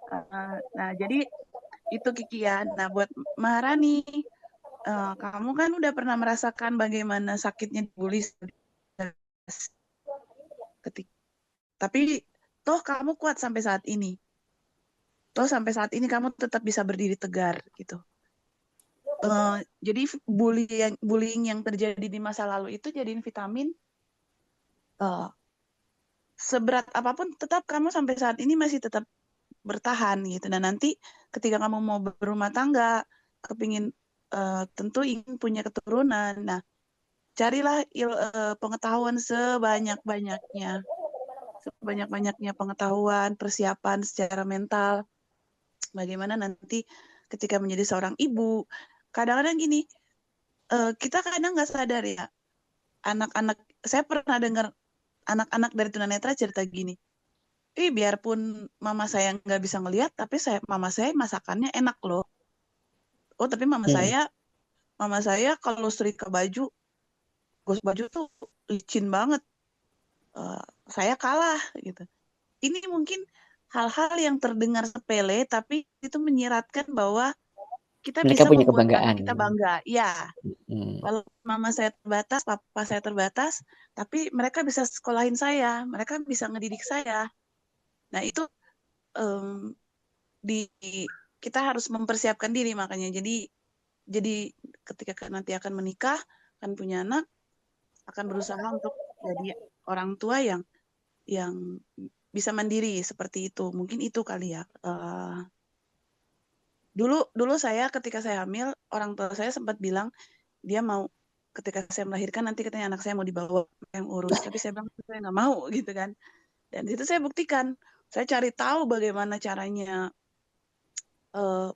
Nah, jadi itu Kiki ya. Nah, buat Maharani, kamu kan udah pernah merasakan bagaimana sakitnya dibully ketika, tapi toh kamu kuat sampai saat ini. Toh sampai saat ini kamu tetap bisa berdiri tegar gitu. Jadi bullying yang terjadi di masa lalu itu jadiin vitamin, eh, seberat apapun tetap kamu sampai saat ini masih tetap bertahan gitu. Dan nanti ketika kamu mau berumah tangga, kepingin, tentu ingin punya keturunan. Nah, carilah pengetahuan sebanyak-banyaknya pengetahuan, persiapan secara mental. Bagaimana nanti ketika menjadi seorang ibu, kadang-kadang gini, kita kadang nggak sadar ya, anak-anak, saya pernah dengar anak-anak dari tunanetra cerita gini, biarpun mama saya nggak bisa ngelihat, tapi mama saya masakannya enak loh. Oh, tapi Hmm. mama saya kalau setrika baju, gosok baju tuh licin banget. Eh, saya kalah gitu. Ini mungkin hal-hal yang terdengar sepele, tapi itu menyiratkan bahwa kita Mereka bisa punya membuat anak kebanggaan. kita bangga. Ya, Hmm. kalau mama saya terbatas, papa saya terbatas, tapi mereka bisa sekolahin saya, mereka bisa ngedidik saya. Nah, itu, em, di kita harus mempersiapkan diri makanya. Jadi ketika nanti akan menikah, akan punya anak, akan berusaha untuk jadi orang tua yang bisa mandiri seperti itu. Mungkin itu kali ya. Dulu dulu saya ketika saya hamil, orang tua saya sempat bilang dia mau ketika saya melahirkan nanti katanya anak saya mau dibawa yang urus, tapi saya bilang saya nggak mau gitu kan. Dan itu saya buktikan, saya cari tahu bagaimana caranya,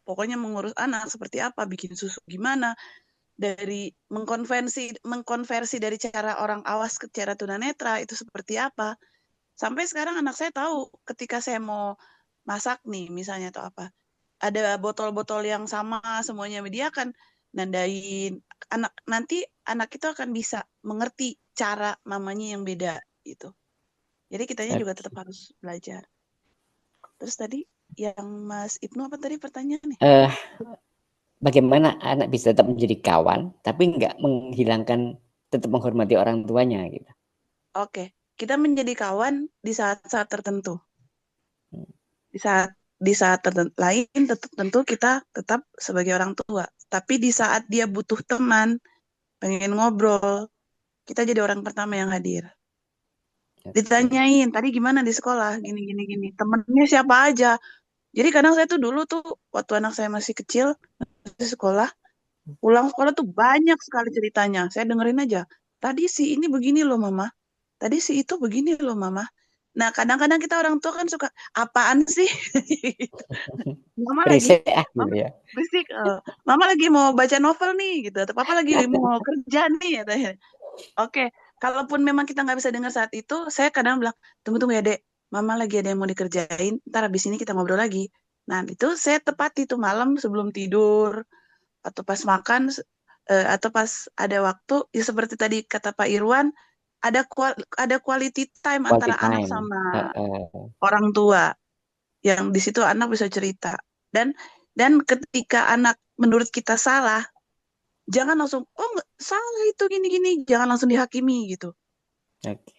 pokoknya mengurus anak seperti apa, bikin susu gimana, dari mengkonversi dari cara orang awas ke cara tunanetra itu seperti apa. Sampai sekarang anak saya tahu ketika saya mau masak nih misalnya atau apa, ada botol-botol yang sama semuanya, dia akan nandain, anak itu akan bisa mengerti cara mamanya yang beda gitu. Jadi kitanya juga tetap Oke. harus belajar. Terus tadi yang Mas Ibnu apa tadi pertanyaannya? Eh, Bagaimana anak bisa tetap menjadi kawan, tapi nggak menghilangkan, tetap menghormati orang tuanya gitu. Oke, kita menjadi kawan di saat-saat tertentu. Di saat tertentu lain tentu kita tetap sebagai orang tua. Tapi di saat dia butuh teman, pengen ngobrol, kita jadi orang pertama yang hadir. Oke. Ditanyain tadi gimana di sekolah, gini gini gini, temennya siapa aja. Jadi kadang saya tuh dulu tuh waktu anak saya masih kecil di sekolah, pulang sekolah tuh banyak sekali ceritanya, saya dengerin aja. Tadi si ini begini loh mama, tadi si itu begini loh mama. Nah, kadang-kadang kita orang tua kan suka apaan sih. mama lagi Riset gitu mama ya. berisik, mama lagi mau baca novel nih gitu, atau papa lagi mau kerja nih katanya. Oke, kalaupun memang kita nggak bisa dengar saat itu, saya kadang bilang, tunggu-tunggu ya dek, mama lagi ada yang mau dikerjain, ntar habis ini kita ngobrol lagi. Nah, itu saya tepati tuh malam sebelum tidur, atau pas makan, atau pas ada waktu, ya seperti tadi kata Pak Irwan, ada quality time Quality antara anak time. sama Heeh. orang tua, yang di situ anak bisa cerita. Dan dan ketika anak menurut kita salah, jangan langsung, oh nggak salah itu gini-gini, jangan langsung dihakimi gitu. Oke.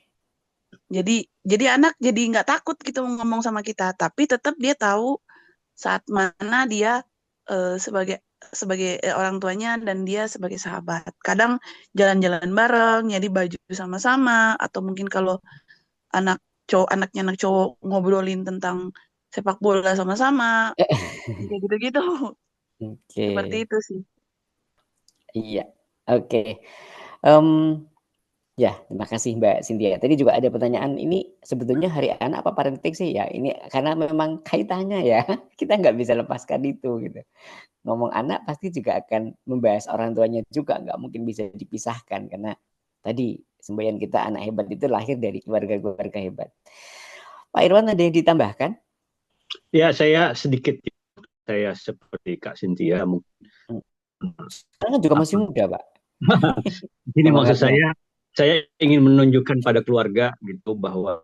Jadi anak jadi nggak takut gitu ngomong sama kita, tapi tetap dia tahu saat mana dia, sebagai sebagai orang tuanya dan dia sebagai sahabat. Kadang jalan-jalan bareng, jadi baju sama-sama, atau mungkin kalau anak cowok ngobrolin tentang sepak bola sama-sama, kayak gitu-gitu. Oke. Seperti itu sih. Iya. Oke. Em, ya, terima kasih Mbak Cynthia. Tadi juga ada pertanyaan, ini sebetulnya hari anak apa parenting sih ya? Ini karena memang kaitannya ya. Kita nggak bisa lepaskan itu gitu. Ngomong anak pasti juga akan membahas orang tuanya juga, nggak mungkin bisa dipisahkan karena tadi semboyan kita anak hebat itu lahir dari keluarga-keluarga hebat. Pak Irwan ada yang ditambahkan? Ya, saya sedikit, saya seperti Kak Cynthia mungkin Karena juga masih apa. muda, Pak. Ini maksud Semangatnya. saya ingin menunjukkan pada keluarga gitu bahwa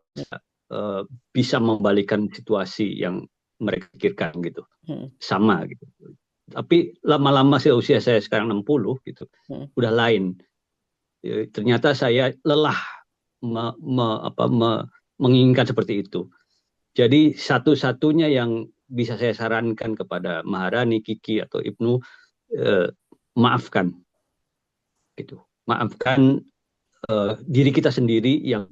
bisa membalikan situasi yang mereka pikirkan gitu. Hmm. Sama gitu. Tapi lama-lama usia saya sekarang 60 gitu, udah lain. Ternyata saya lelah menginginkan seperti itu. Jadi satu-satunya yang bisa saya sarankan kepada Maharani, Kiki atau Ibnu, maafkan gitu. Maafkan diri kita sendiri yang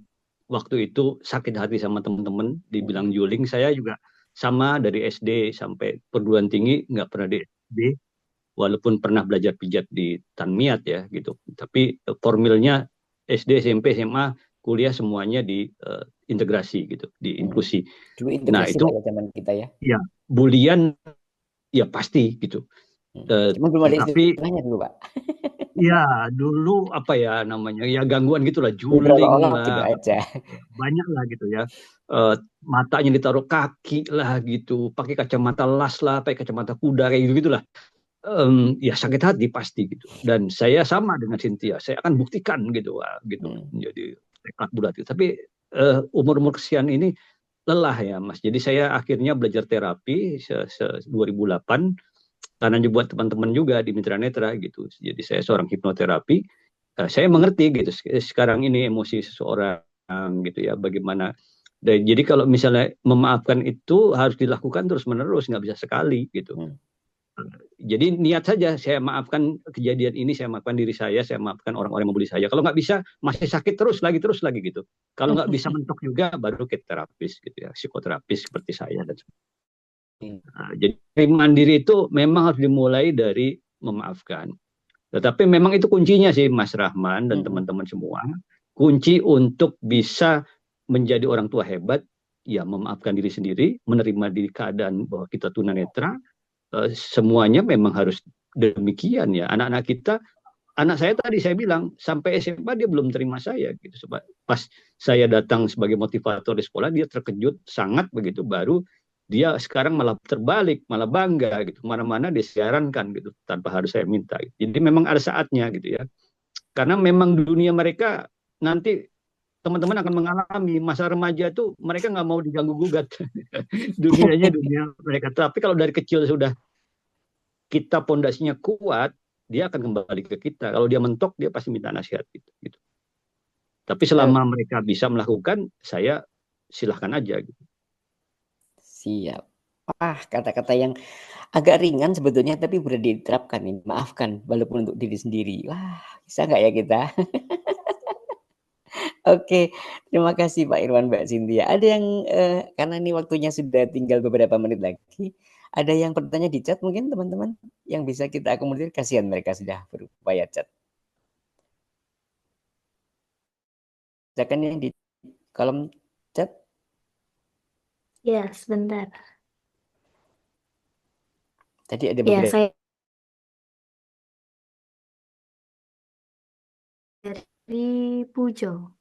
waktu itu sakit hati sama teman-teman, dibilang juling. Saya juga sama, dari SD sampai perguruan tinggi nggak pernah di SD, walaupun pernah belajar pijat di Tanmiat ya gitu. Tapi formilnya SD, SMP, SMA, kuliah semuanya di integrasi gitu, di inklusi. Dulu Nah integrasi itu Pak ya zaman kita ya. ya bulian ya pasti gitu. Cuma belum ada Tetapi istilahnya dulu Pak. ya dulu apa ya namanya, ya gangguan gitulah, Beberapa juling orang gitu lah, aja. banyak lah gitu ya. Matanya ditaruh kaki lah gitu, pakai kacamata las lah, pakai kacamata kuda kayak gitu gitulah. Ya sakit hati pasti gitu. Dan saya sama dengan Cynthia, saya akan buktikan gitu, gitu. Jadi tekad bulat itu. Tapi umur-umur kesian ini lelah ya Mas. Jadi saya akhirnya belajar terapi 2008, karena buat teman-teman juga di Mitra Netra gitu. Jadi saya seorang hipnoterapi. Saya mengerti gitu sekarang ini emosi seseorang gitu ya, bagaimana. Jadi kalau misalnya memaafkan itu harus dilakukan terus-menerus, nggak bisa sekali gitu. Jadi niat saja, saya maafkan kejadian ini, saya maafkan diri saya maafkan orang-orang yang membuli saya. Kalau nggak bisa, masih sakit terus lagi gitu. Kalau nggak bisa mentok juga, baru ke terapis gitu ya, psikoterapis seperti saya dan jadi mandiri itu memang harus dimulai dari memaafkan. Tetapi memang itu kuncinya sih Mas Rahman dan teman-teman semua. Kunci untuk bisa menjadi orang tua hebat, ya memaafkan diri sendiri, menerima diri keadaan bahwa kita tunanetra. Semuanya memang harus demikian ya. Anak-anak kita, anak saya tadi saya bilang sampai SMA dia belum terima saya gitu. Pas saya datang sebagai motivator di sekolah, dia terkejut sangat begitu, baru dia sekarang malah terbalik, malah bangga gitu. Mana-mana disiarankan gitu tanpa harus saya minta. Jadi memang ada saatnya gitu ya. Karena memang dunia mereka nanti teman-teman akan mengalami masa remaja itu, mereka nggak mau diganggu gugat. Dunianya dunia mereka. Tapi kalau dari kecil sudah kita pondasinya kuat, dia akan kembali ke kita. Kalau dia mentok, dia pasti minta nasihat gitu. Tapi selama mereka bisa melakukan, saya silahkan aja gitu. Siap. Wah, kata-kata yang agak ringan sebetulnya, tapi sudah diterapkan nih. Maafkan, walaupun untuk diri sendiri. Wah, bisa nggak ya kita? Oke, terima kasih Pak Irwan, Mbak Cynthia. Ada yang, karena ini waktunya sudah tinggal beberapa menit lagi, ada yang bertanya di chat mungkin teman-teman, yang bisa kita akomodir, kasihan mereka sudah berupaya chat. Silakan yang di kolom chat. Ya, sebentar. Tadi ada Ya, beberapa. saya dari Pujo.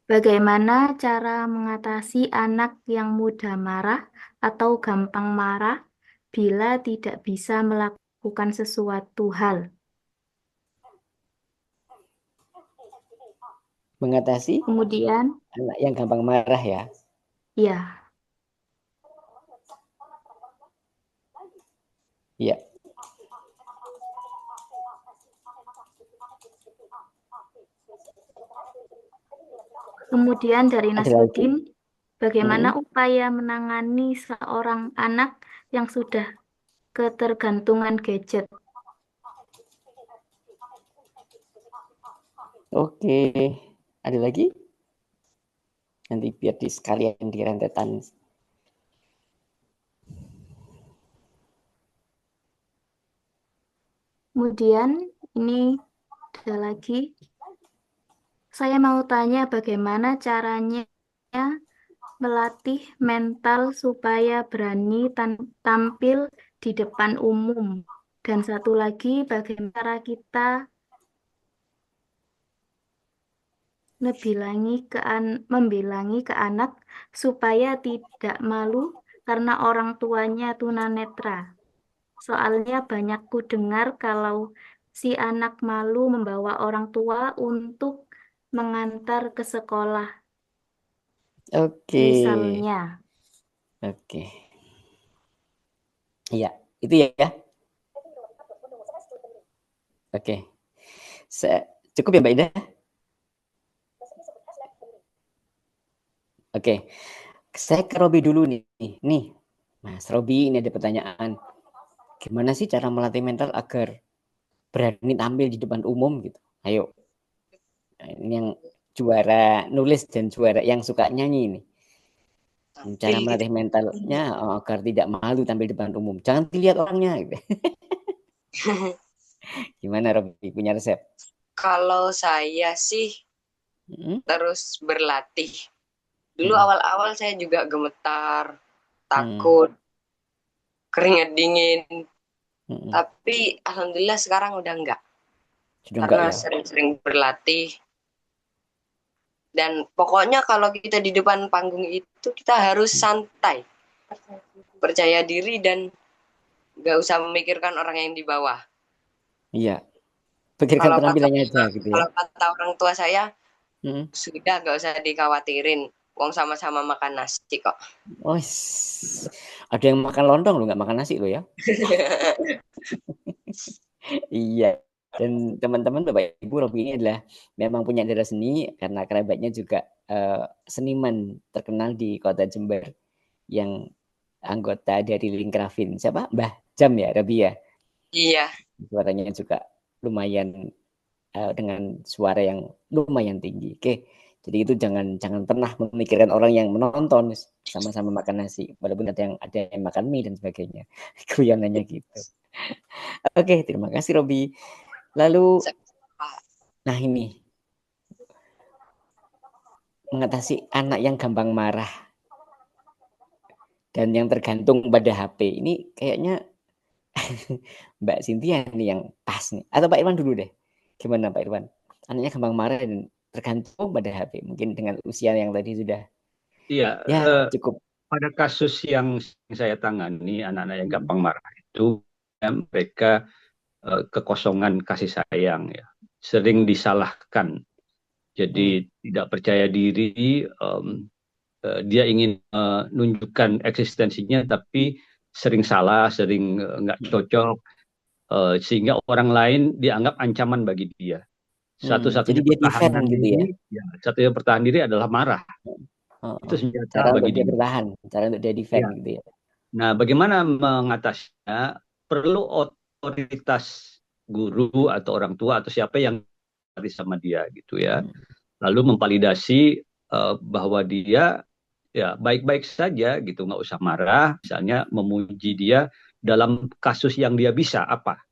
Bagaimana cara mengatasi anak yang mudah marah atau gampang marah bila tidak bisa melakukan sesuatu hal? Mengatasi Kemudian, anak yang gampang marah ya. ya, Iya. kemudian dari Ada lagi? Nasruddin, bagaimana upaya menangani seorang anak yang sudah ketergantungan gadget? Oke, ada lagi? Nanti biar di sekalian di rentetan. Kemudian ini ada lagi. Saya mau tanya bagaimana caranya melatih mental supaya berani tampil di depan umum. Dan satu lagi, bagaimana cara kita membilangi ke anak supaya tidak malu karena orang tuanya tunanetra. Soalnya banyak ku dengar kalau si anak malu membawa orang tua untuk mengantar ke sekolah. Oke. Misalnya. Oke. Iya, itu ya. Oke. Cukup ya Mbak Ida? Oke. Saya ke Robi dulu nih. Nih, Mas Robi, ini ada pertanyaan. Gimana sih cara melatih mental agar berani tampil di depan umum gitu? Ayo. Nah, ini yang juara nulis dan juara yang suka nyanyi ini. Cara melatih mentalnya agar tidak malu tampil di depan umum. Jangan dilihat orangnya gitu. Gimana Robi, punya resep? Kalau saya sih terus berlatih. Dulu awal-awal saya juga gemetar, takut, keringat dingin. Tapi alhamdulillah sekarang udah enggak. Karena sering-sering berlatih. Dan pokoknya kalau kita di depan panggung itu kita harus santai. Percaya diri dan nggak usah memikirkan orang yang di bawah. Iya. Pikirkan penampilannya aja gitu ya. Kalau kata orang tua saya, sudah nggak usah dikhawatirin. Wong sama-sama makan nasi kok. Oh, ada yang makan lontong loh, nggak makan nasi loh ya. Iya. Dan teman-teman Bapak Ibu, Robi ini adalah memang punya darah seni karena kerabatnya juga seniman terkenal di Kota Jember yang anggota dari Linkrafin. Siapa? Mbah Jam ya, Robi ya? Iya. Suaranya juga lumayan dengan suara yang lumayan tinggi. Oke. Jadi itu jangan pernah memikirkan orang yang menonton sama-sama makan nasi, walaupun ada yang makan mie dan sebagainya. Guyonannya gitu. Oke, terima kasih Robi. Lalu, nah ini mengatasi anak yang gampang marah dan yang tergantung pada HP. Ini kayaknya Mbak Cynthia nih yang pas nih. Atau Pak Irwan dulu deh. Gimana Pak Irwan? Anaknya gampang marah dan tergantung pada HP. Mungkin dengan usia yang tadi sudah. Iya. Ya, cukup. Pada kasus yang saya tangani, anak-anak yang gampang marah itu, mereka kekosongan kasih sayang ya, sering disalahkan. Jadi tidak percaya diri, dia ingin menunjukkan eksistensinya tapi sering salah, sering nggak cocok, sehingga orang lain dianggap ancaman bagi dia. Satu-satunya pertahanan diri, satu-satunya pertahanan diri adalah marah. Itu senjata cara bagi dia bertahan, cara untuk dia defend gitu ya. Nah, bagaimana mengatasinya? Perlu otoritas guru atau orang tua atau siapa yang sama dia gitu ya. Lalu memvalidasi bahwa dia ya baik-baik saja gitu, nggak usah marah. Misalnya memuji dia dalam kasus yang dia bisa apa.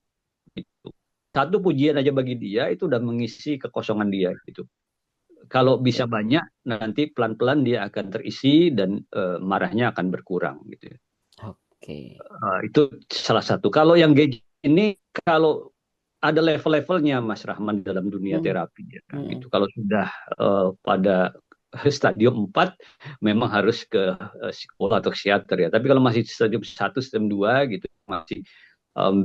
Gitu. Satu pujian aja bagi dia itu udah mengisi kekosongan dia gitu. Kalau bisa banyak, nanti pelan-pelan dia akan terisi dan marahnya akan berkurang gitu. Oke. Itu salah satu. Kalau yang gadget ini, kalau ada level-levelnya Mas Rahman dalam dunia terapi. Ya, gitu. Kalau sudah pada stadium 4, memang harus ke psikolog atau psikiater ya. Tapi kalau masih stadium 1, stadium 2 gitu, masih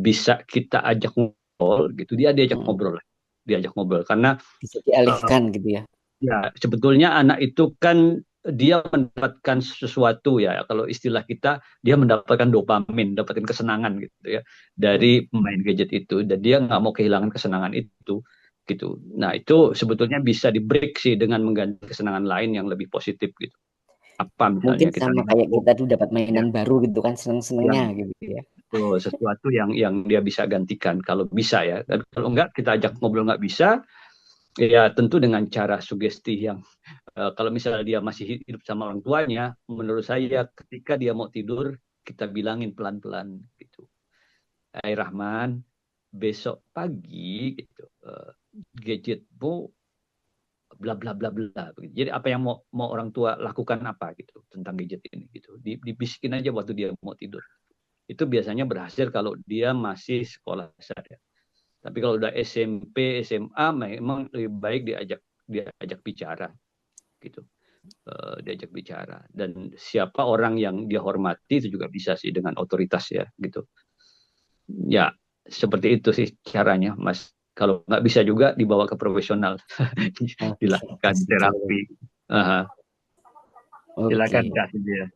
bisa kita ajak ngobrol gitu. Dia diajak ngobrol. Diajak ngobrol. Karena bisa dialihkan gitu ya. Ya, sebetulnya anak itu kan dia mendapatkan sesuatu ya, kalau istilah kita dia mendapatkan dopamin, mendapatkan kesenangan gitu ya dari main gadget itu, dan dia nggak mau kehilangan kesenangan itu gitu. Nah itu sebetulnya bisa di break sih dengan mengganti kesenangan lain yang lebih positif gitu. Apa misalnya mungkin sama kayak kita tuh dapat mainan baru gitu kan, seneng-senengnya gitu ya. Tuh, sesuatu yang dia bisa gantikan kalau bisa ya. Dan kalau enggak kita ajak ngobrol nggak bisa. Ya tentu dengan cara sugesti yang kalau misalnya dia masih hidup sama orang tuanya, menurut saya ketika dia mau tidur kita bilangin pelan-pelan gitu, Hai Rahman, besok pagi gitu gadgetmu bla bla bla bla. Jadi apa yang mau orang tua lakukan apa gitu tentang gadget ini gitu, dibisikin aja waktu dia mau tidur. Itu biasanya berhasil kalau dia masih sekolah dasar ya. Tapi kalau udah SMP, SMA, memang lebih baik diajak bicara, gitu, diajak bicara. Dan siapa orang yang dia hormati itu juga bisa sih dengan otoritas ya, gitu. Ya seperti itu sih caranya, Mas. Kalau nggak bisa juga dibawa ke profesional, dilakukan terapi. Silakan Kak Cynthia.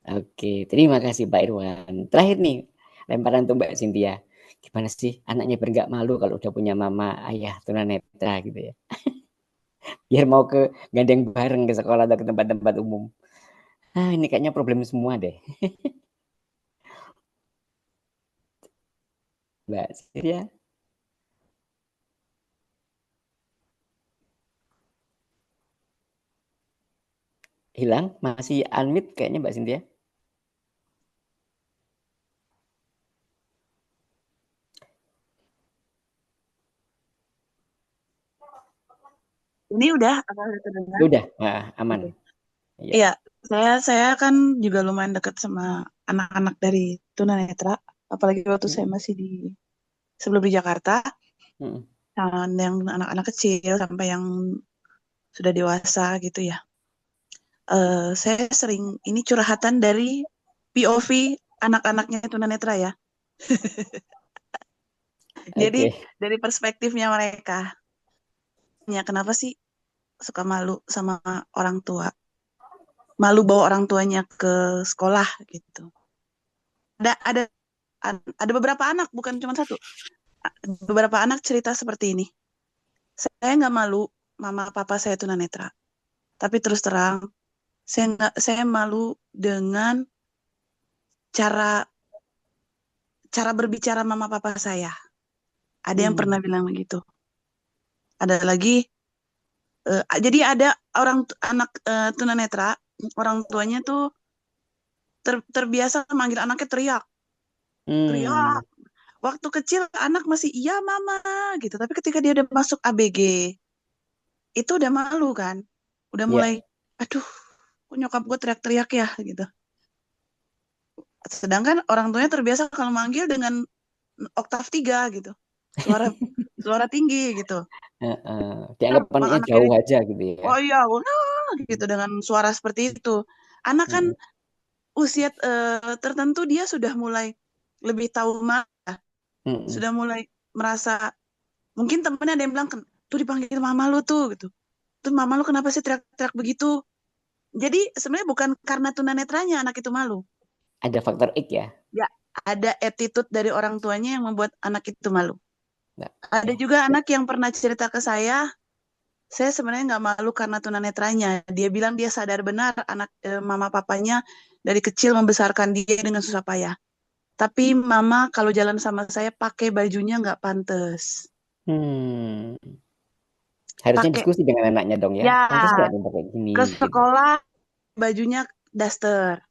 Oke, terima kasih Pak Irwan. Terakhir nih, lemparan untuk Mbak Cynthia. Gimana sih anaknya biar nggak malu kalau udah punya mama ayah tunanetra gitu ya? Biar mau ke gandeng bareng ke sekolah atau ke tempat-tempat umum. Ah, ini kayaknya problem semua deh. Mbak Cynthia hilang, masih unmute kayaknya Mbak Cynthia. Ini udah apa udah terdengar? Udah, nah, aman. Oke. Iya. Iya, saya kan juga lumayan dekat sama anak-anak dari tunanetra, apalagi waktu saya masih sebelum di Jakarta, Mm-mm. yang anak-anak kecil sampai yang sudah dewasa gitu ya. Saya sering ini curhatan dari POV anak-anaknya tunanetra ya. Jadi Oke. dari perspektifnya mereka, ya kenapa sih suka malu sama orang tua? Malu bawa orang tuanya ke sekolah gitu. Ada ada beberapa anak, bukan cuma satu. Beberapa anak cerita seperti ini. Saya nggak malu, mama papa saya tunanetra. Tapi terus terang, saya malu dengan cara cara berbicara mama papa saya. Ada yang pernah bilang begitu. Ada lagi, jadi ada anak tunanetra, orang tuanya tuh terbiasa manggil anaknya teriak, teriak. Waktu kecil anak masih iya mama gitu, tapi ketika dia udah masuk ABG, itu udah malu kan, udah Iya. mulai, aduh, kok nyokap gue teriak-teriak ya gitu. Sedangkan orang tuanya terbiasa kalau manggil dengan oktav 3 gitu, suara suara tinggi gitu. Dianggap Kalau anaknya anak jauh ini, aja gitu ya. oh iya, wah, gitu dengan suara seperti itu. Anak kan Mm-mm. usia tertentu dia sudah mulai lebih tahu marah, Mm-mm. sudah mulai merasa, mungkin temennya ada yang bilang, tuh dipanggil mama lu tuh gitu. Tuh mama lu kenapa sih teriak-teriak begitu? Jadi sebenarnya bukan karena tunanetranya anak itu malu. Ada faktor X ya. Ya, ada attitude dari orang tuanya yang membuat anak itu malu. Nah, Ada juga anak yang pernah cerita ke saya sebenarnya nggak malu karena tunanetranya. Dia bilang dia sadar benar mama papanya dari kecil membesarkan dia dengan susah payah. Tapi mama kalau jalan sama saya pakai bajunya nggak pantas. hmm. Harusnya Pakai, diskusi dengan anaknya dong ya. ya, Pantas nggak nih pakai gini ke gitu. sekolah bajunya daster.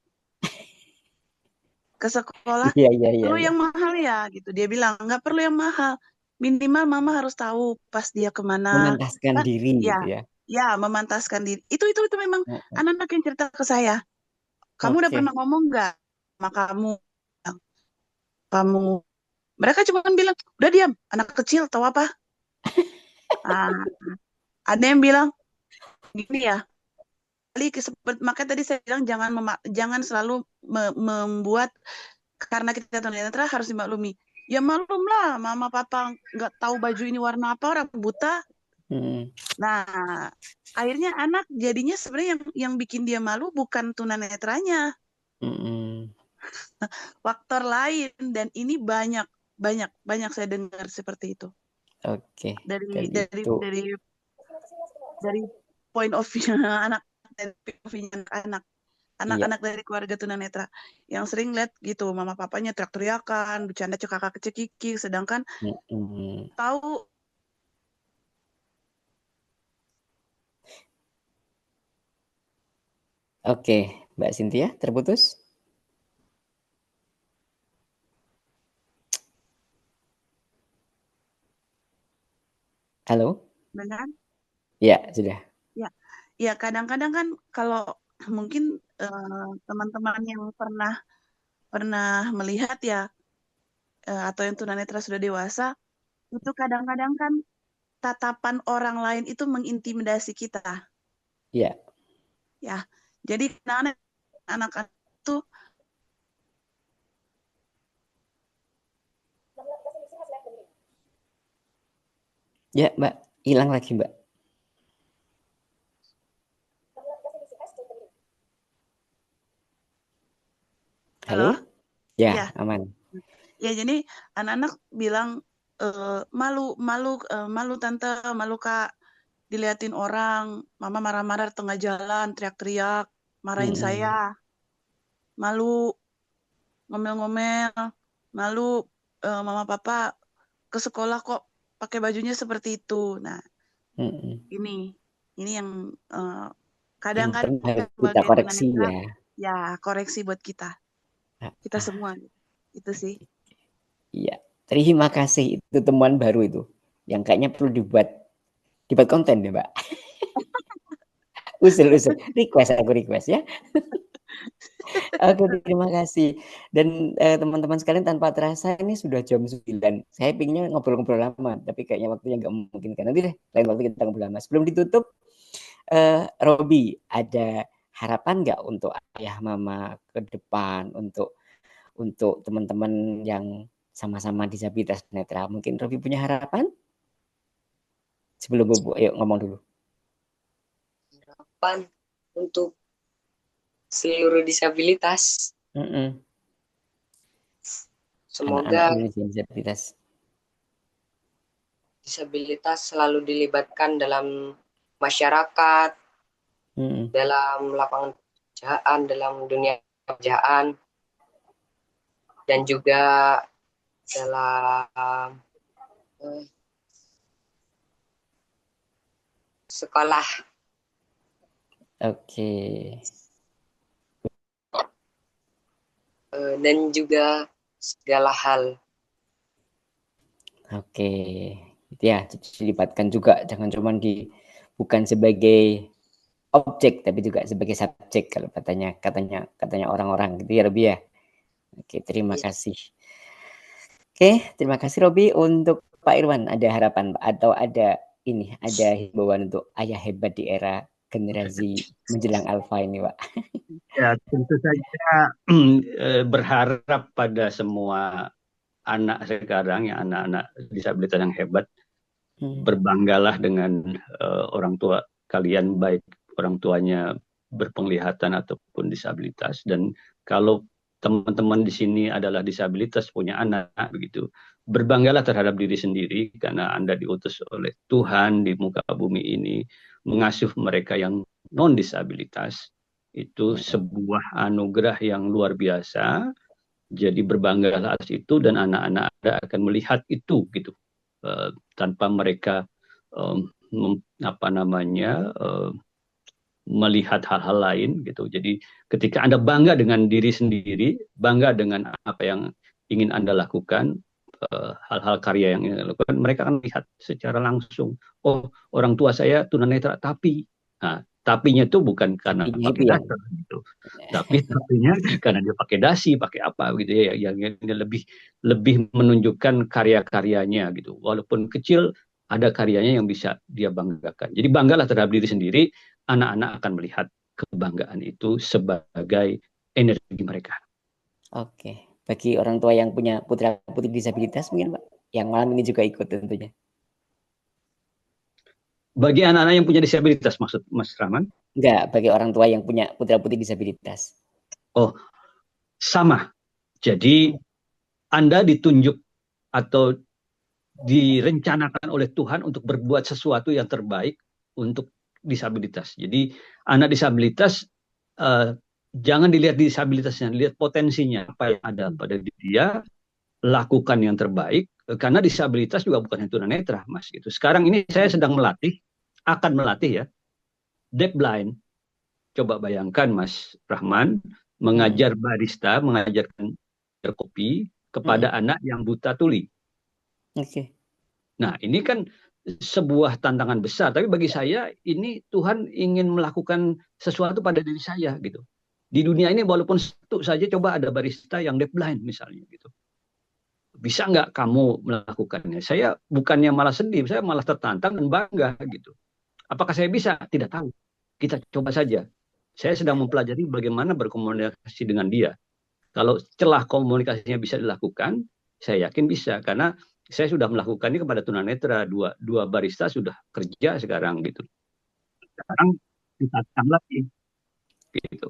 Ke sekolah Iya, iya, iya, perlu iya. yang mahal ya gitu. Dia bilang nggak perlu yang mahal. Minimal mama harus tahu pas dia kemana. Memantaskan Kan, diri ya, gitu ya. ya memantaskan diri. Itu memang anak-anak yang cerita ke saya. Kamu udah Oke. pernah ngomong nggak sama kamu? Mereka cuma bilang, udah diam, anak kecil tahu apa? Ah, ada yang bilang gini ya. Makanya tadi saya bilang jangan selalu membuat karena kita tunanetra harus dimaklumi. Ya maklum lah, mama papa nggak tahu baju ini warna apa, orang buta. Hmm. Nah, akhirnya anak jadinya sebenarnya yang bikin dia malu bukan tunanetranya, Mm-mm. faktor lain. Dan ini banyak banyak banyak saya dengar seperti itu Oke. dari Dan dari itu dari dari point of view anak, dari point of view anak iya. anak-anak dari keluarga tunanetra yang sering lihat gitu mama papanya teriak-teriakan, bercanda cekakak-cekiki, sedangkan Mm-mm. tahu. Oke, Mbak Cynthia terputus. Halo? Dengan Ya, sudah. ya, ya kadang-kadang kan kalau mungkin teman-teman yang pernah pernah melihat ya, atau yang tunanetra sudah dewasa, itu kadang-kadang kan tatapan orang lain itu mengintimidasi kita Ya. ya. Jadi anak-anak itu Ya, Mbak. Hilang lagi, Mbak. Halo? Halo? Ya, Ya, aman. ya jadi anak-anak bilang malu tante, malu kak, diliatin orang, mama marah-marah tengah jalan, teriak-teriak, marahin saya, malu ngomel-ngomel, malu mama papa ke sekolah kok pakai bajunya seperti itu. Nah, ini yang Yang kadang-kadang perlu harus kita sebagai koreksi tunanetra ya. ya koreksi buat kita semua itu sih. Iya. Terima kasih, itu temuan baru itu. Yang kayaknya perlu dibuat konten ya, Mbak. Usul request ya. Oke, terima kasih. Dan teman-teman sekalian, tanpa terasa ini sudah jam 9. Saya pinginnya ngobrol-ngobrol lama, tapi kayaknya waktunya nggak memungkinkan. Nanti deh, lain waktu kita ngobrol lama. Sebelum ditutup, Robi, ada harapan nggak untuk ayah mama ke depan, untuk teman-teman yang sama-sama disabilitas netra? Mungkin Robi punya harapan? Sebelum Bu, ayo ngomong dulu. Harapan untuk seluruh disabilitas. Semoga disabilitas selalu dilibatkan dalam masyarakat, dalam lapangan pekerjaan, dalam dunia pekerjaan, dan juga dalam sekolah. Oke. Dan juga segala hal. Oke, ya dilibatkan juga, jangan cuma bukan sebagai objek tapi juga sebagai subjek kalau katanya orang-orang gitu ya, Robi ya. Oke, terima kasih. Oke, terima kasih Robi. Untuk Pak Irwan, ada harapan atau ada himbauan untuk ayah hebat di era generasi menjelang alfa ini, Pak? Ya, tentu saja berharap pada semua anak sekarang, ya anak-anak disabilitas yang hebat, berbanggalah dengan orang tua kalian, baik orang tuanya berpenglihatan ataupun disabilitas. Dan kalau teman-teman di sini adalah disabilitas, punya anak begitu, berbanggalah terhadap diri sendiri karena Anda diutus oleh Tuhan di muka bumi ini mengasuh mereka yang non disabilitas. Itu sebuah anugerah yang luar biasa. Jadi berbanggalah atas itu, dan anak-anak Anda akan melihat itu gitu, tanpa mereka melihat hal-hal lain gitu. Jadi ketika Anda bangga dengan diri sendiri, bangga dengan apa yang ingin Anda lakukan, hal-hal karya yang ingin Anda lakukan, mereka akan lihat secara langsung, oh orang tua saya tunanetra, tapi tapinya itu bukan karena pakai daster gitu, tapi tapinya karena dia pakai dasi, pakai apa gitu ya, yang lebih menunjukkan karya-karyanya gitu. Walaupun kecil, ada karyanya yang bisa dia banggakan. Jadi banggalah terhadap diri sendiri, anak-anak akan melihat kebanggaan itu sebagai energi mereka. Oke, bagi orang tua yang punya putra-putri disabilitas mungkin Pak, yang malam ini juga ikut tentunya. Bagi anak-anak yang punya disabilitas, maksud Mas Rahman? Enggak, bagi orang tua yang punya putra-putri disabilitas. Oh, sama. Jadi Anda ditunjuk atau direncanakan oleh Tuhan untuk berbuat sesuatu yang terbaik untuk disabilitas. Jadi anak disabilitas jangan dilihat disabilitasnya, lihat potensinya, apa yang ada pada dia, lakukan yang terbaik, karena disabilitas juga bukan tunanetra, Mas. Gitu. Sekarang ini saya sedang akan melatih ya, deafblind. Coba bayangkan Mas Rahman, mengajar barista, mengajarkan kopi kepada anak yang buta tuli. Oke. Nah, ini kan sebuah tantangan besar, tapi bagi saya ini Tuhan ingin melakukan sesuatu pada diri saya gitu. Di dunia ini walaupun satu saja, coba ada barista yang deafblind misalnya gitu. Bisa nggak kamu melakukannya? Saya bukannya malah sedih, saya malah tertantang dan bangga gitu. Apakah saya bisa? Tidak tahu. Kita coba saja. Saya sedang mempelajari bagaimana berkomunikasi dengan dia. Kalau celah komunikasinya bisa dilakukan, saya yakin bisa. Karena saya sudah melakukan ini kepada tunanetra. Dua barista sudah kerja sekarang gitu. Sekarang kita lagi gitu.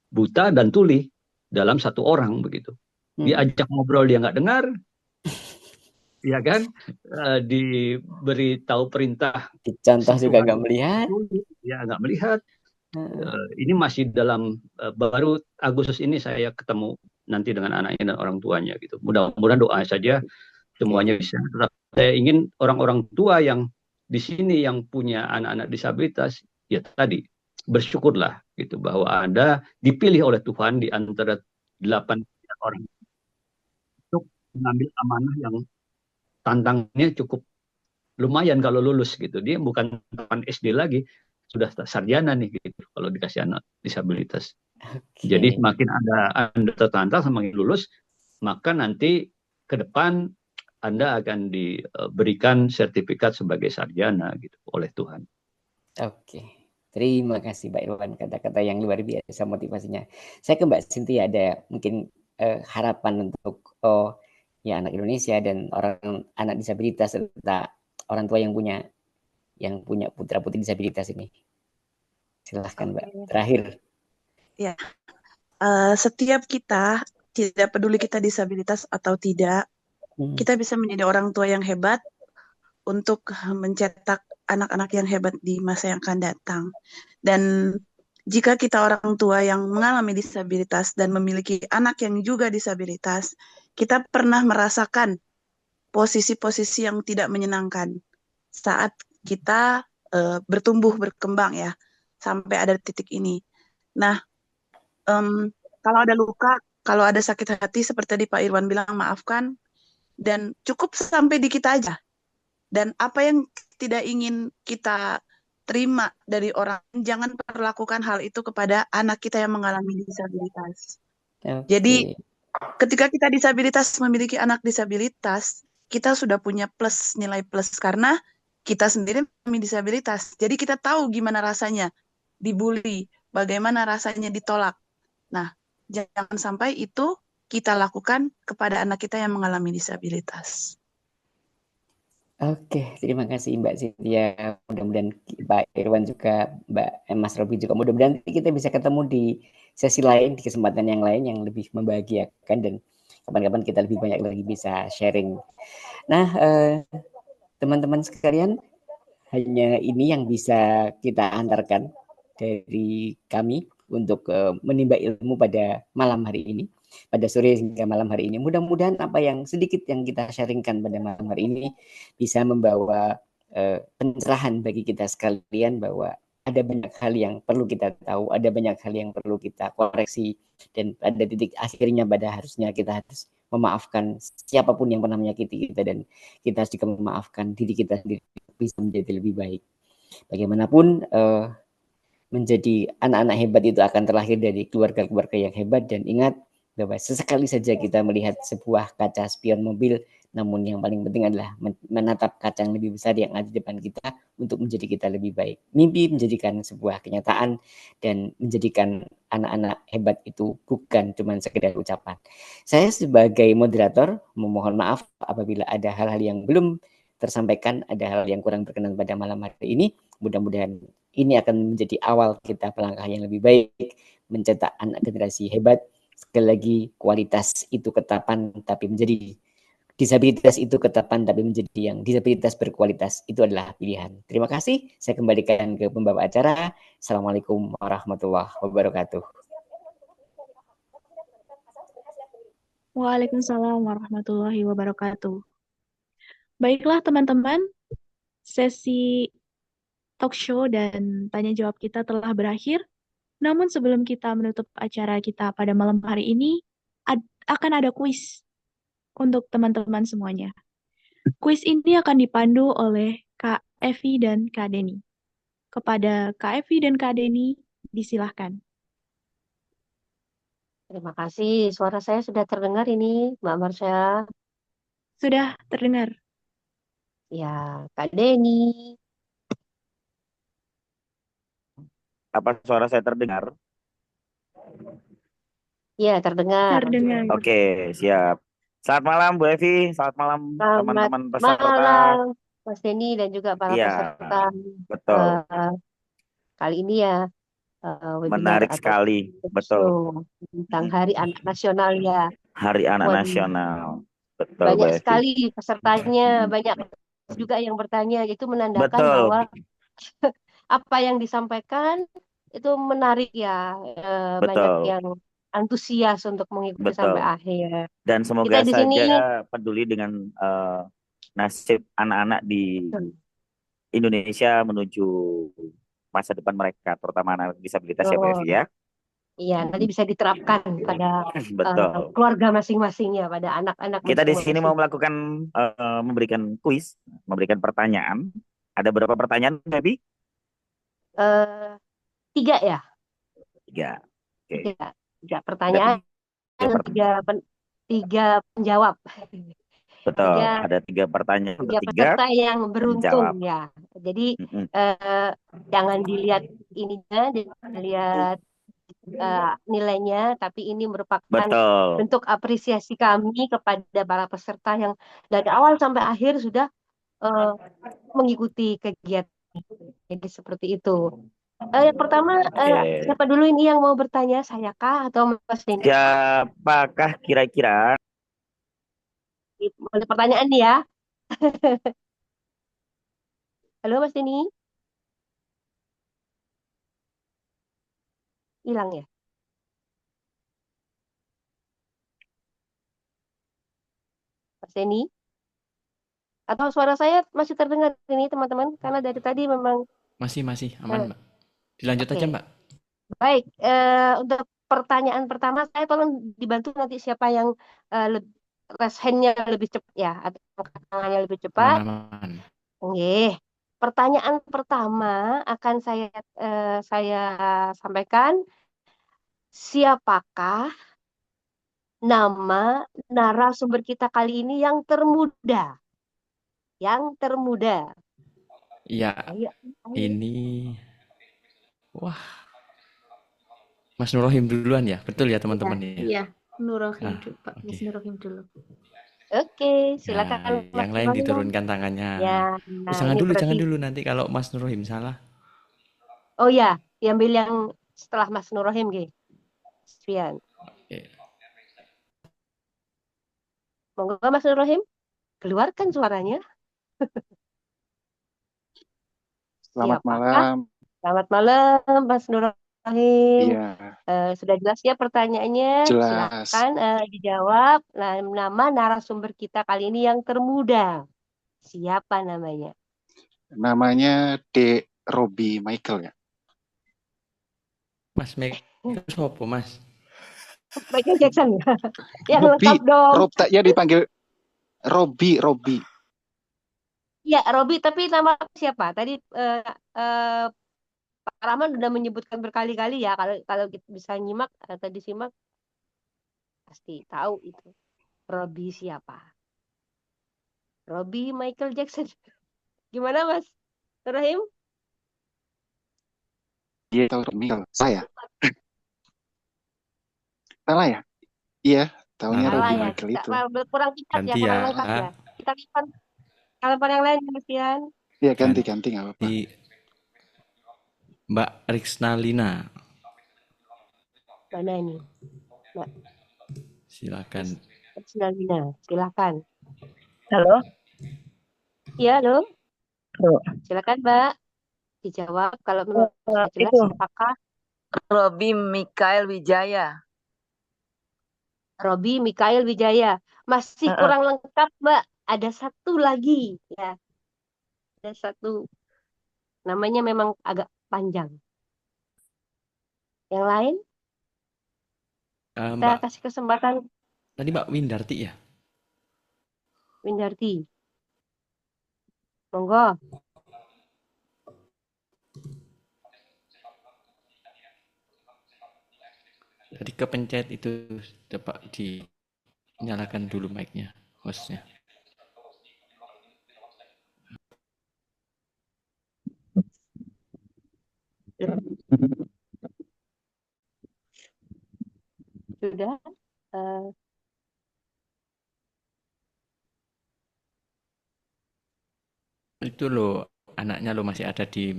Buta dan tuli. dalam satu orang begitu. Hmm. Diajak ngobrol dia nggak dengar, ya kan? Diberi tahu perintah Dicontoh juga sentuhan nggak melihat. ya nggak melihat. Heeh. Ini masih dalam baru Agustus ini saya ketemu nanti dengan anaknya dan orang tuanya gitu. Mudah-mudahan doa saja semuanya bisa. Tetapi saya ingin orang-orang tua yang di sini yang punya anak-anak disabilitas, ya tadi bersyukurlah gitu bahwa Anda dipilih oleh Tuhan di antara 8 orang untuk mengambil amanah yang tantangannya cukup lumayan kalau lulus gitu. Dia bukan teman SD lagi, sudah sarjana nih gitu kalau dikasih anak disabilitas. Jadi Oke. semakin Anda tertantang semakin lulus, maka nanti ke depan Anda akan diberikan sertifikat sebagai sarjana gitu oleh Tuhan. Oke. Terima kasih Mbak Irwan, kata-kata yang luar biasa motivasinya. Saya ke Mbak Cynthia, ada mungkin harapan untuk ya anak Indonesia dan orang anak disabilitas serta orang tua yang punya putra putri disabilitas ini. Silahkan Mbak. Oke. Terakhir. Ya, setiap kita, tidak peduli kita disabilitas atau tidak, kita bisa menjadi orang tua yang hebat untuk mencetak anak-anak yang hebat di masa yang akan datang. Dan jika kita orang tua yang mengalami disabilitas dan memiliki anak yang juga disabilitas, kita pernah merasakan posisi-posisi yang tidak menyenangkan saat kita bertumbuh berkembang ya sampai ada titik ini. Nah, kalau ada luka, kalau ada sakit hati seperti tadi Pak Irwan bilang maafkan dan cukup sampai di kita aja. Dan apa yang tidak ingin kita terima dari orang, jangan perlakukan hal itu kepada anak kita yang mengalami disabilitas. Jadi Oke. ketika kita disabilitas memiliki anak disabilitas, kita sudah punya plus, nilai plus karena kita sendiri mengalami disabilitas. Jadi kita tahu gimana rasanya dibully, bagaimana rasanya ditolak. Nah, jangan sampai itu kita lakukan kepada anak kita yang mengalami disabilitas. Oke, terima kasih Mbak Cynthia. Mudah-mudahan Pak Irwan juga, Mas Robi juga. Mudah-mudahan kita bisa ketemu di sesi lain, di kesempatan yang lain yang lebih membahagiakan dan kapan-kapan kita lebih banyak lagi bisa sharing. Nah, teman-teman sekalian, hanya ini yang bisa kita antarkan dari kami untuk menimba ilmu pada malam hari ini, pada sore hingga malam hari ini. Mudah-mudahan apa yang sedikit yang kita sharingkan pada malam hari ini bisa membawa pencerahan bagi kita sekalian bahwa ada banyak hal yang perlu kita tahu, ada banyak hal yang perlu kita koreksi, dan pada titik akhirnya pada harusnya kita harus memaafkan siapapun yang pernah menyakiti kita, dan kita harus juga memaafkan diri kita sendiri bisa menjadi lebih baik. Bagaimanapun menjadi anak-anak hebat itu akan terlahir dari keluarga-keluarga yang hebat. Dan ingat bahwa sesekali saja kita melihat sebuah kaca spion mobil, namun yang paling penting adalah menatap kaca yang lebih besar yang ada di depan kita untuk menjadi kita lebih baik. Mimpi menjadikan sebuah kenyataan dan menjadikan anak-anak hebat itu bukan cuma sekedar ucapan. Saya sebagai moderator memohon maaf apabila ada hal-hal yang belum tersampaikan, ada hal yang kurang berkenan pada malam hari ini. Mudah-mudahan ini akan menjadi awal kita pelangkah yang lebih baik mencetak anak generasi hebat. Sekali lagi, kualitas itu ketapan tapi menjadi disabilitas itu ketapan tapi menjadi yang disabilitas berkualitas itu adalah pilihan. Terima kasih. Saya kembalikan ke pembawa acara. Assalamualaikum warahmatullahi wabarakatuh. Waalaikumsalam warahmatullahi wabarakatuh. Baiklah teman-teman, sesi talk show dan tanya jawab kita telah berakhir. Namun sebelum kita menutup acara kita pada malam hari ini, akan ada kuis untuk teman-teman semuanya. Kuis ini akan dipandu oleh Kak Evi dan Kak Deni. Kepada Kak Evi dan Kak Deni, disilahkan. Terima kasih. Suara saya sudah terdengar ini, Mbak Marsha. Sudah terdengar. Ya, Kak Deni. Apa suara saya terdengar? Ya, terdengar. Terdengar. Oke, siap. Selamat malam Bu Evi, selamat malam Selamat teman-teman peserta. malam, Mas Deni dan juga para Iya, peserta betul. kali ini ya. webinar Menarik atau sekali, betul. show tentang Hari Anak Nasional ya. Hari Anak Waduh, Nasional, betul Bu banyak Evi. sekali pesertanya, banyak juga yang bertanya. Itu menandakan Betul, bahwa apa yang disampaikan itu menarik ya. Banyak betul, yang antusias untuk mengikuti sampai betul. akhir. Dan Kita semoga di sini saja peduli dengan nasib anak-anak di Indonesia menuju masa depan mereka, terutama anak disabilitas ya Bu oh, Evi ya. iya, nanti bisa diterapkan pada Betul. keluarga masing-masing ya, pada anak-anak Kita di sini mau masing-masing. melakukan memberikan kuis, memberikan pertanyaan. Ada berapa pertanyaan, Baby? Eh, 3 ya, 3. Oke. 3 Ada pertanyaan, 3 pertanyaan. 3 penjawab, Betul. 3 Ada 3 pertanyaan untuk 3 3 peserta yang beruntung menjawab. ya. Jadi Mm-mm. jangan dilihat ininya, dilihat nilainya, tapi ini merupakan Betul. bentuk apresiasi kami kepada para peserta yang dari awal sampai akhir sudah mengikuti kegiatan. Jadi seperti itu. Yang pertama, Oke. siapa dulu ini yang mau bertanya? Saya kah atau Mas Denny? Siapakah kira-kira? Ada pertanyaan nih ya. Halo Mas Denny? Hilang ya? Mas Denny? Atau suara saya masih terdengar ini teman-teman? Karena dari tadi memang... Masih aman, Mbak. Dilanjut aja, Oke. Mbak. Baik, untuk pertanyaan pertama saya tolong dibantu nanti siapa yang raise hand-nya lebih cepat ya, atau angkat tangannya lebih cepat. Aman. Oke. Pertanyaan pertama akan saya sampaikan, siapakah nama narasumber kita kali ini yang termuda? Yang termuda. Iya, Ayo. ini wah, Mas Nurrohim duluan ya, betul ya teman-teman ya. Iya, Nurrohim Ah, dulu, Pak. oke. Mas Nurrohim dulu. Oke, Nah, silakan Mas yang lain Nurrohim. diturunkan tangannya. Ya, Jangan ini dulu berarti. nanti kalau Mas Nurrohim salah. Oh ya, diambil yang setelah Mas Nurrohim, Ge. Sfian. Oke. Monggo Mas Nurrohim, keluarkan suaranya. Selamat Siapakah? malam. Selamat malam, Mas Nurrohim. Iya, Sudah jelas ya pertanyaannya? jelas. Silakan dijawab. Nah, nama narasumber kita kali ini yang termuda. Siapa namanya? Namanya D. Robi Michael ya. Mas Michael sopo, Mas? Michael Jackson. Yang Robi, lengkap dong. ya dipanggil Robi. Ya, Robi, tapi nama siapa? Tadi Pak Rahman sudah menyebutkan berkali-kali ya, kalau kita bisa nyimak atau disimak pasti tahu itu. Robi siapa? Robi Michael Jackson. Gimana Mas Rahim? Dia tahu Michael. Saya. Salah ya? Iya, tahunya Salah Robi ya, Michael kita itu. kurang cepat ya, Ganti kurang ya. lengkap ya. Kita lempar yang lain, Mas Tian. Iya, ganti nggak apa-apa. Di Mbak Riksnalina. Mana ini? Mbak Silakan. Riksnalina, silakan. Halo. Iya, halo. Halo. Silakan, Mbak. Dijawab kalau menurut jelas Itu apakah Robi Mikael Wijaya. Robi Mikael Wijaya. Masih kurang lengkap, Mbak. Ada satu lagi ya. Ada satu. Namanya memang agak panjang. Yang lain? Kita Mbak, kasih kesempatan tadi Mbak Windarti ya? Windarti. Monggo. Tadi kepencet itu dapat dinyalakan dulu mic-nya, hostnya. Sudah. Itu loh, anaknya lo masih ada di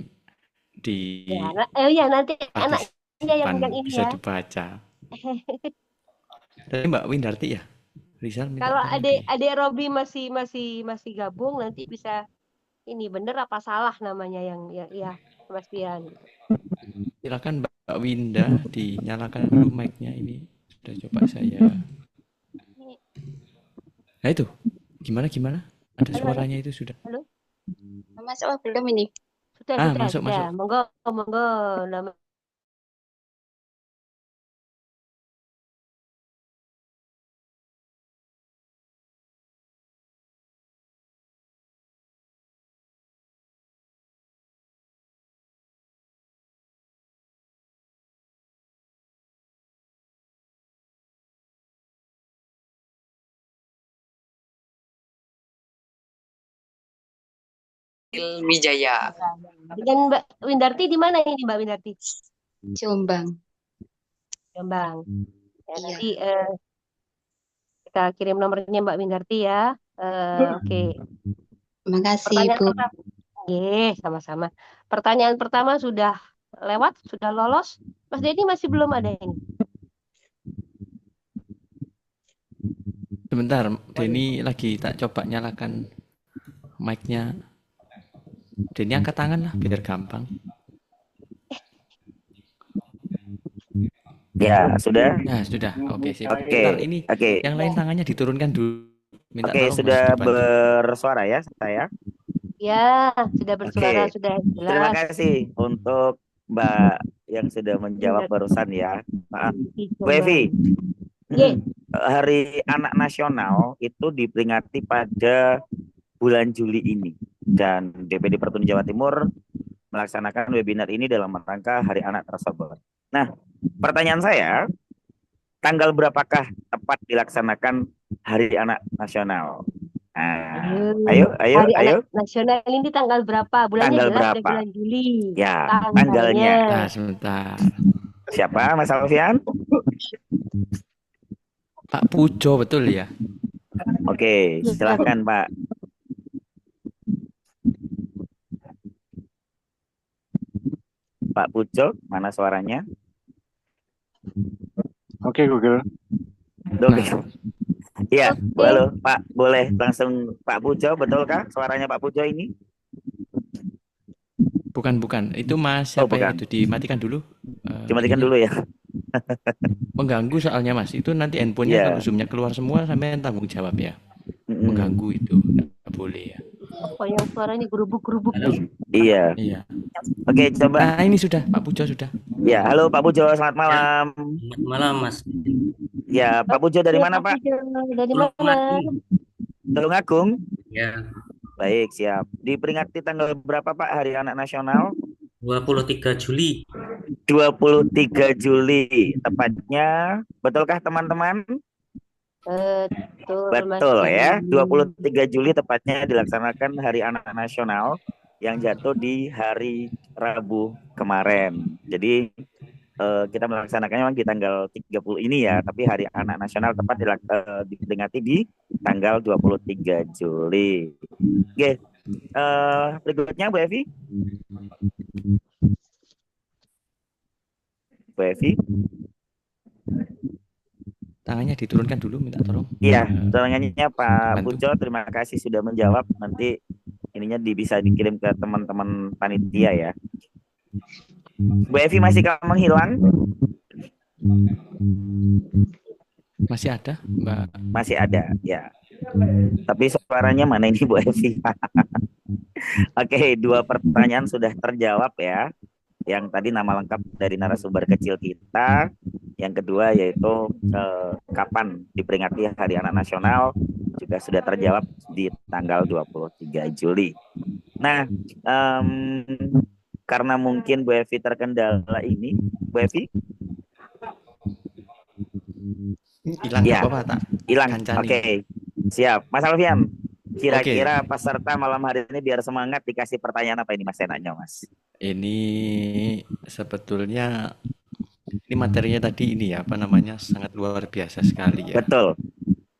di Ya, nanti anaknya yang partisipan ini bisa ya. dibaca. Tadi Mbak Windarti ya, Rizal minta Kalau tolong adik Robi masih gabung, nanti bisa ini bener apa salah namanya yang ya Mas Pian. silakan Mbak Winda dinyalakan dulu mic-nya, ini sudah coba saya. Nah itu gimana ada Halo, suaranya itu sudah. halo. Masuk belum ini? Sudah, Masuk. Monggo. Nama Wijaya. dengan Mbak Windarti di mana ini Mbak Windarti? Jombang. Ya, Iya. nanti kita kirim nomornya Mbak Windarti ya. Oke. Makasih Pertanyaan Bu. pertama. Sama-sama. Pertanyaan pertama sudah lewat, sudah lolos. Mas Denny masih belum ada ini. Sebentar, Denny lagi tak coba nyalakan mic-nya. Denny angkat tangan lah biar gampang. Ya, sudah. Nah, sudah. Oke, sip. Oke. Bentar, ini Oke. yang lain tangannya diturunkan dulu. Minta Oke, tolong sudah Mas dibantu. bersuara ya saya. Ya, sudah bersuara, Oke. sudah Terima jelas. kasih untuk Mbak yang sudah menjawab barusan ya. Maaf. Bu Evi, Hari Anak Nasional itu diperingati pada bulan Juli ini. Dan DPD Pertuni Jawa Timur melaksanakan webinar ini dalam rangka Hari Anak tersebut. Nah, pertanyaan saya, tanggal berapakah tepat dilaksanakan Hari Anak Nasional? Nah, ayo. Anak Nasional ini tanggal berapa? Bulannya Tanggal jelas berapa? bulan Juli. Ya, tanggalnya. Nah, sebentar. Siapa, Mas Alfian? Pak Pujo, betul ya? Oke, silahkan Pak. Pak Pujo, mana suaranya? Oke, Google. Oke. Iya, halo Pak, boleh langsung Pak Pujo, betulkah suaranya Pak Pujo ini? Bukan. Itu Mas siapa ya itu? Dimatikan dulu. Dimatikan dulu ya. Mengganggu soalnya Mas. Itu nanti handphonenya kalau zoomnya keluar semua sampai tanggung jawab ya. Mengganggu itu. Nggak boleh ya. Apa yang suaranya gerubuk-gerubuk? Iya. Oke, coba. Nah, ini sudah, Pak Pujo sudah. Ya, halo Pak Pujo, selamat malam. Selamat malam, Mas. Ya, Pak Pujo dari mana, Pak? Dari mana? Tulungagung. Ya. Baik, siap. Diperingati tanggal berapa, Pak, Hari Anak Nasional? 23 Juli. 23 Juli, tepatnya. Betulkah, teman-teman? Betul ya, 23 Juli tepatnya dilaksanakan Hari Anak Nasional yang jatuh di hari Rabu kemarin. Jadi kita melaksanakannya memang di tanggal 30 ini ya, tapi Hari Anak Nasional tepat diperingati di tanggal 23 Juli. Oke, berikutnya Bu Evi. Bu Evi. Tangannya diturunkan dulu, minta tolong. Iya, tangannya Pak Pujo, terima kasih sudah menjawab. Nanti ininya bisa dikirim ke teman-teman panitia ya. Bu Evi masih menghilang? Masih ada, Mbak? Masih ada, ya. Tapi suaranya mana ini Bu Evi? Oke, 2 pertanyaan sudah terjawab ya. Yang tadi nama lengkap dari narasumber kecil kita. Yang kedua yaitu kapan diperingati Hari Anak Nasional juga sudah terjawab di tanggal 23 Juli. Nah, karena mungkin Bu Evi terkendala ini, Bu Evi? Hilang ya, apa tak? Hilang. Oke. Siap. Mas Alfian, kira-kira peserta malam hari ini biar semangat dikasih pertanyaan apa ini Mas enaknya, Mas? Ini sebetulnya ini materinya tadi ini ya, apa namanya, sangat luar biasa sekali ya. Betul.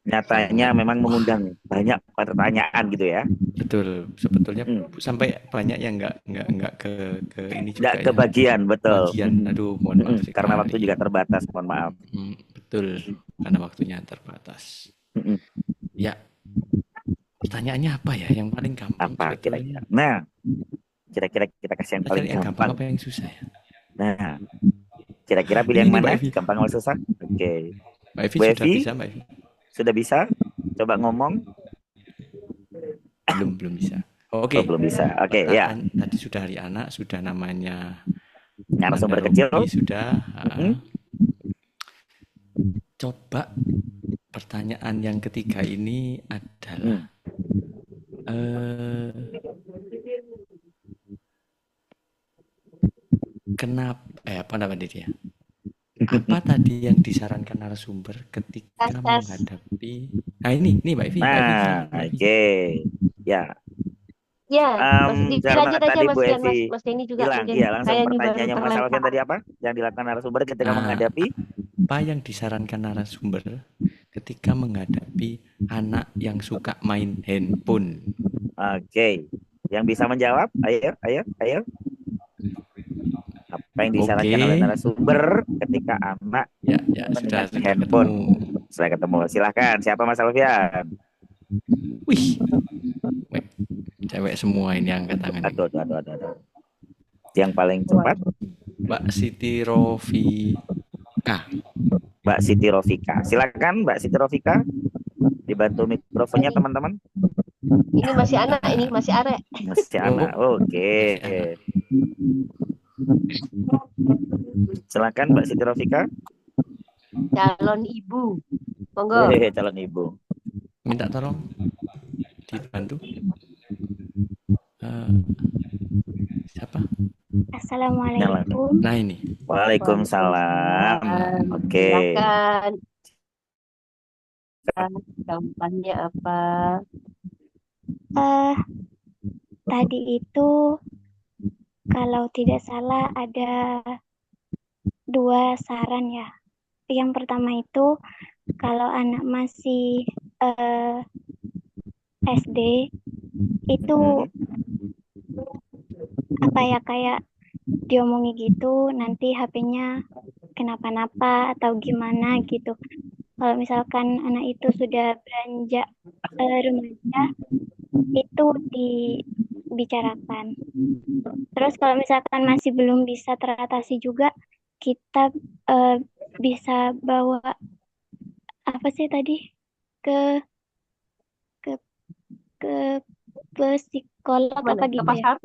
nyatanya memang mengundang banyak pertanyaan gitu ya. Betul, sebetulnya sampai banyak yang nggak ke ini juga Nggak ya. kebagian, betul. Bagian, aduh, mohon maaf Karena waktu sekali. juga terbatas, mohon maaf. Betul, karena waktunya terbatas. Ya, pertanyaannya apa ya yang paling gampang Apa sebetulnya? kira-kira? Nah, kira-kira kita kasih yang paling Yang gampang gampang. apa yang susah ya? Nah, kira-kira pilih yang Ini, mana? Mbak Evi. Gampang atau susah? Oke. Mbak Evi Bu sudah Evi? bisa, Mbak Evi? Sudah bisa? Coba ngomong. Belum bisa. Oke. Belum bisa. Oke, ya. Tadi sudah hari anak, sudah namanya Narasumber Banda kecil. Robi, sudah. Coba pertanyaan yang ketiga ini adalah kenapa apa namanya dia? Apa tadi yang disarankan narasumber ketika menghadapi? Nah ini Mbak Evi. Nah, oke. Ya. Ya, Mas Karena lanjut aja tadi Mas Bu Dian, Evi Mas Denny juga hilang. mungkin. Iya, langsung Saya ini baru pertanyaannya Mas Alfian terlempar. tadi apa? Yang dilakukan narasumber ketika menghadapi? Apa yang disarankan narasumber ketika menghadapi anak yang suka main handphone? Oke. Yang bisa menjawab? Ayo. Apa yang disarankan oleh narasumber ketika anak sudah handphone? Sudah ketemu. Silahkan. Siapa Mas Alfian? Wih, cewek semua ini angkat tangan. Aduh. Yang paling cepat? Mbak Siti Rofika. Mbak Siti Rofika. Silakan Mbak Siti Rofika. Dibantu mikrofonnya teman-teman. Ini masih anak, ini masih arek. Masih anak. Oke. Silakan Mbak Siti Rofika. Calon ibu. Monggo. Calon ibu. Minta tolong dibantu. Siapa? Assalamualaikum. Nah ini. Waalaikumsalam. Oke. Silakan. Jawabannya apa? Tadi itu kalau tidak salah ada 2 saran ya. Yang pertama itu kalau anak masih SD itu apa ya, kayak diomongi gitu nanti HP-nya kenapa-napa atau gimana gitu. Kalau misalkan anak itu sudah beranjak remaja itu dibicarakan. Terus kalau misalkan masih belum bisa teratasi juga kita bisa bawa apa sih tadi ke psikolog apa gitu ya.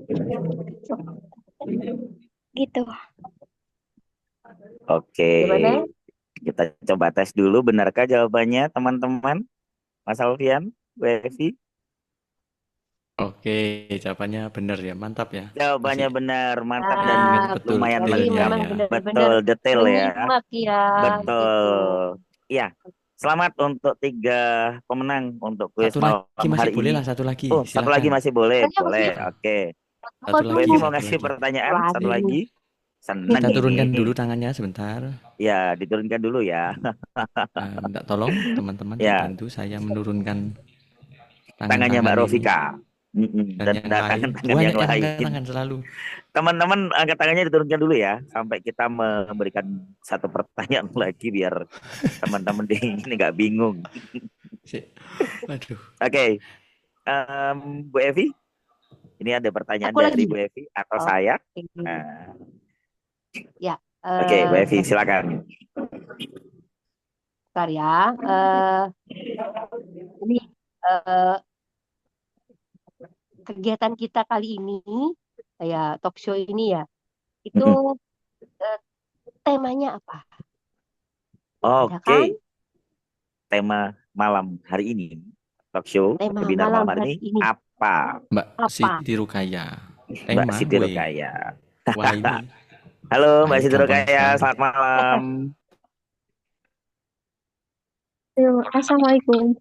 Gitu. Oke. Kita coba tes dulu, benarkah jawabannya teman-teman? Mas Alfian, Bu Evi? Oke, jawabannya benar ya, mantap ya. Jawabannya benar, mantap dan betul, lumayan memang lengkap. Betul, detail ya. Betul. Iya. Selamat untuk 3 pemenang untuk kuis malam hari ini. Satu lagi. Oh, satu lagi masih boleh. Boleh. Oke. Bu Evi mau ngasih pertanyaan satu lagi? Kita turunkan dulu tangannya sebentar. Ya, diturunkan dulu ya. Minta tolong teman-teman dibantu saya menurunkan tangannya Mbak Rofika. Dan tangan yang lain. Tangan selalu. Teman-teman angkat tangannya diturunkan dulu ya, sampai kita memberikan satu pertanyaan lagi biar teman-teman ini nggak bingung. Waduh. Oke. Bu Evi, ini ada pertanyaan dari Bu Evi atau saya. Ya. Oke, Bu Evi silakan. Bentar ya. Ini kegiatan kita kali ini, ya talk show ini ya, itu temanya apa? Oke. Tema malam hari ini, talk show webinar malam hari ini apa? Mbak Siti Rukaya. Mbak Siti Rukaya. Wah ini. Halo Mbak Siti Rukaya, selamat malam. Assalamualaikum.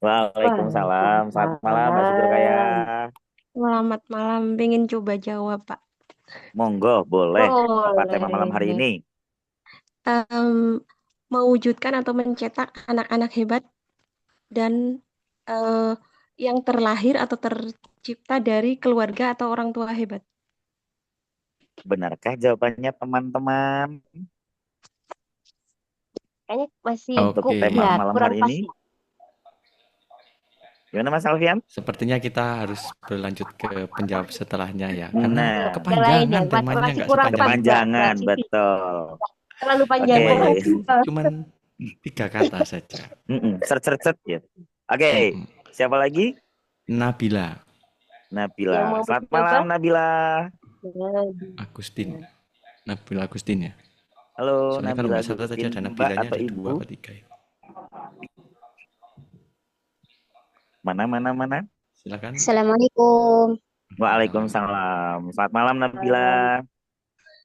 Waalaikumsalam, selamat malam Mbak Siti Rukaya. Selamat malam, pengen coba jawab Pak. Monggo, boleh. Apa tema malam hari ini? Mewujudkan atau mencetak anak-anak hebat. dan yang terlahir atau tercipta dari keluarga atau orang tua hebat. Benarkah jawabannya teman-teman? Kayaknya masih Untuk Oke. tema ya malam kurang hari pas ini, ya. gimana Mas Alfian? Sepertinya kita harus berlanjut ke penjawab setelahnya ya. Nah, Karena Yang lain ya, kepanjangan temanya masih nggak kurang pas sepanjang itu. Mbak kepanjangan, Siti. betul. Terlalu panjang. Oke. Temanya itu cuman 3 kata saja. Set ya. Oke, siapa lagi? Nabila Nabila. Yang mau Selamat mencoba? malam Nabila. Agustin. Nabila Agustin ya. Halo Soalnya kalau Nabila nggak salah tadi Agustin, ada Mbak Nabilanya atau ada 2 Ibu? apa 3 ya. Mana? Silakan. Assalamualaikum. Waalaikumsalam. Selamat malam Nabila.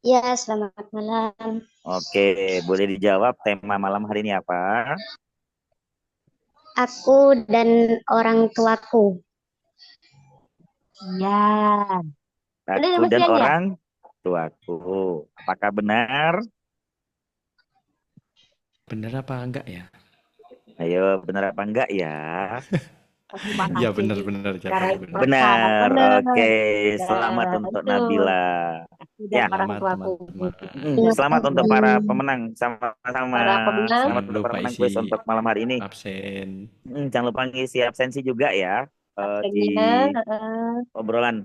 Ya, selamat malam. Oke, boleh dijawab tema malam hari ini apa? Aku dan orang tuaku. Ya. Benar Aku Mas dan Ian ya? orang tuaku. Apakah benar? Benar apa enggak ya? Ayo, benar apa enggak ya? Iya benar jawabannya benar. Benar. Benar. Oke, selamat untuk Betul. Nabila. Dan Ya, orang Selamat tuaku. teman-teman. selamat untuk para pemenang sama-sama. Para pemenang. Selamat Jangan untuk lupa pemenang isi kuis untuk malam hari ini. absen. Jangan lupa ngisi absensi juga ya di Absennya, obrolan.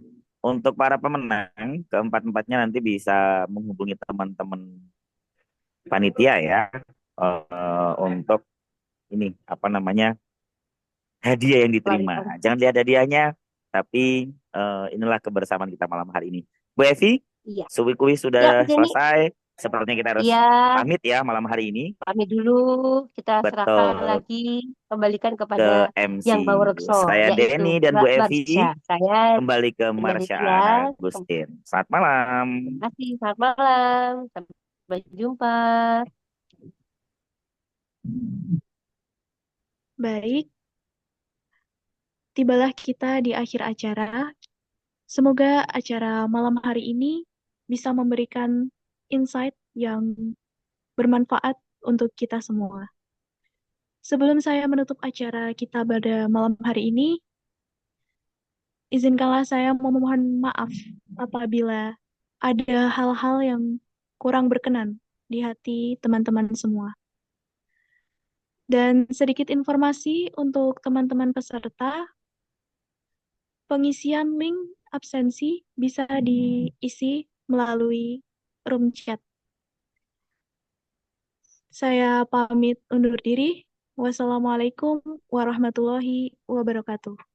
Untuk para pemenang, keempat-empatnya nanti bisa menghubungi teman-teman panitia ya untuk ini apa namanya hadiah yang diterima. Jangan lihat hadiahnya, tapi inilah kebersamaan kita malam hari ini. Bu Evi, Iya. kuis Ya, sudah Bu Jenny. selesai. Sepertinya kita harus Iya. pamit ya malam hari ini. Pamit dulu. Kita serahkan Betul. lagi, kembalikan Ke kepada MC. yang bawa workshop, Saya yaitu Denny dan Bu Mbak Evi. Marsha. Saya Kembali ke Marsha Indonesia. Ana Agustin. Selamat malam. Terima kasih. Selamat malam. Sampai jumpa. Baik, tibalah kita di akhir acara. Semoga acara malam hari ini bisa memberikan insight yang bermanfaat untuk kita semua. Sebelum saya menutup acara kita pada malam hari ini, izinkanlah saya memohon maaf apabila ada hal-hal yang kurang berkenan di hati teman-teman semua. Dan sedikit informasi untuk teman-teman peserta, pengisian link absensi bisa diisi melalui room chat. Saya pamit undur diri. Wassalamualaikum warahmatullahi wabarakatuh.